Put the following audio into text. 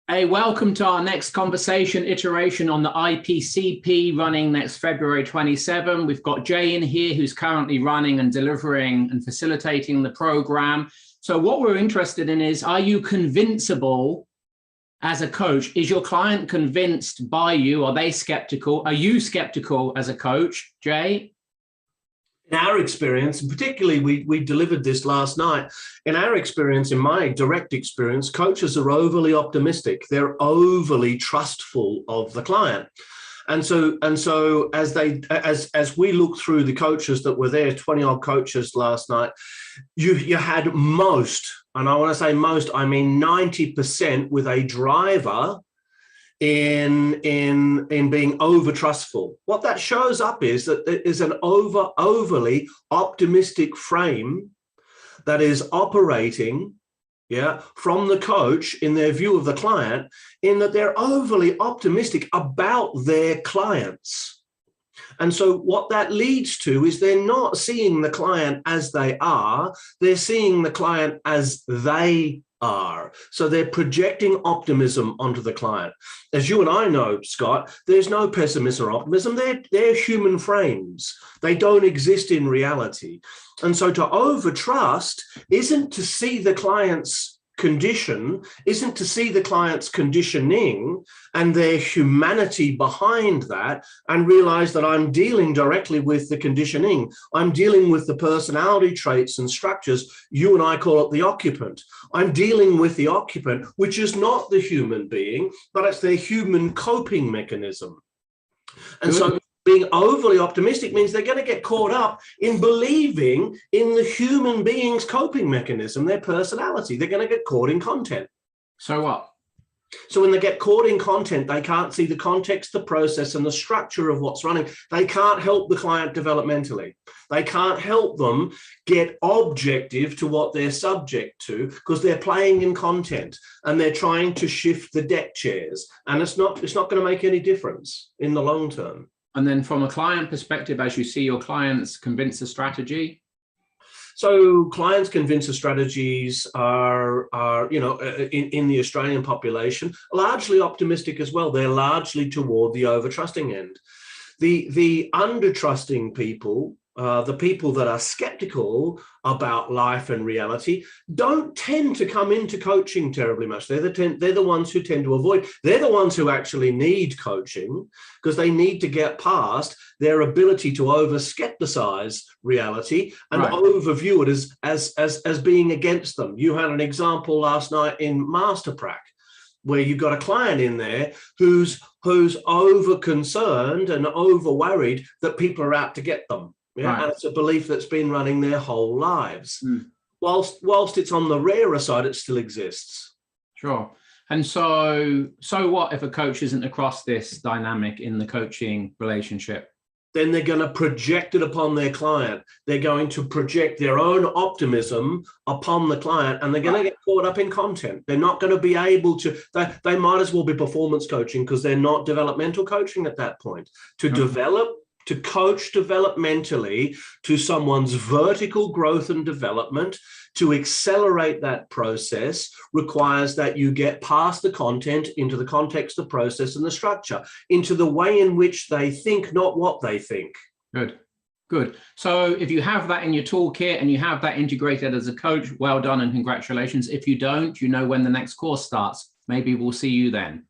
Hey, welcome to our next conversation iteration on the IPCP running next February 27. We've got Jay in here who's currently running and delivering and facilitating the program. So what we're interested in is, are you convincible as a coach? Is your client convinced by you? Are they skeptical? Are you skeptical as a coach, Jay? In our experience, and particularly we delivered this last night, in our experience, in my direct experience, coaches are overly optimistic. They're overly trustful of the client. And so as we look through the coaches that were there, 20-odd coaches last night, you had most, and I want to say most, I mean 90% with a driver in being over trustful. What that shows up is that there is an overly optimistic frame that is operating from the coach in their view of the client, in that they're overly optimistic about their clients. And so what that leads to is they're not seeing the client as they are, they're seeing the client as they are. So they're projecting optimism onto the client. As you and I know, Scott, there's no pessimism or optimism. They're human frames. They don't exist in reality. And so to overtrust isn't to see the client's condition, isn't to see the client's conditioning and their humanity behind that and realize that I'm dealing directly with the conditioning. I'm dealing with the personality traits and structures. You and I call it the occupant. I'm dealing with the occupant, which is not the human being, but it's their human coping mechanism. And so being overly optimistic means they're going to get caught up in believing in the human being's coping mechanism, their personality. They're going to get caught in content. So what? So when they get caught in content, they can't see the context, the process, and the structure of what's running. They can't help the client developmentally. They can't help them get objective to what they're subject to because they're playing in content and they're trying to shift the deck chairs. And it's not going to make any difference in the long term. And then from a client perspective, as you see your clients convince the strategy? So clients convince the strategies are in the Australian population, largely optimistic as well. They're largely toward the over-trusting end. The under-trusting people, the people that are skeptical about life and reality, don't tend to come into coaching terribly much. They're the ones who tend to avoid. They're the ones who actually need coaching because they need to get past their ability to over-skepticize reality and overview it as being against them. You had an example last night in Masterprac, where you've got a client in there who's over-concerned and over-worried that people are out to get them. Yeah, and it's a belief that's been running their whole lives. Whilst it's on the rarer side, it still exists. Sure. And so what if a coach isn't across this dynamic in the coaching relationship? Then they're going to project it upon their client. They're going to project their own optimism upon the client, and they're going to get caught up in content. They're not going to be able to, they might as well be performance coaching because they're not developmental coaching at that point. To coach developmentally to someone's vertical growth and development, to accelerate that process requires that you get past the content into the context, the process, and the structure, into the way in which they think, not what they think. Good. So if you have that in your toolkit and you have that integrated as a coach, well done and congratulations. If you don't, you know when the next course starts. Maybe we'll see you then.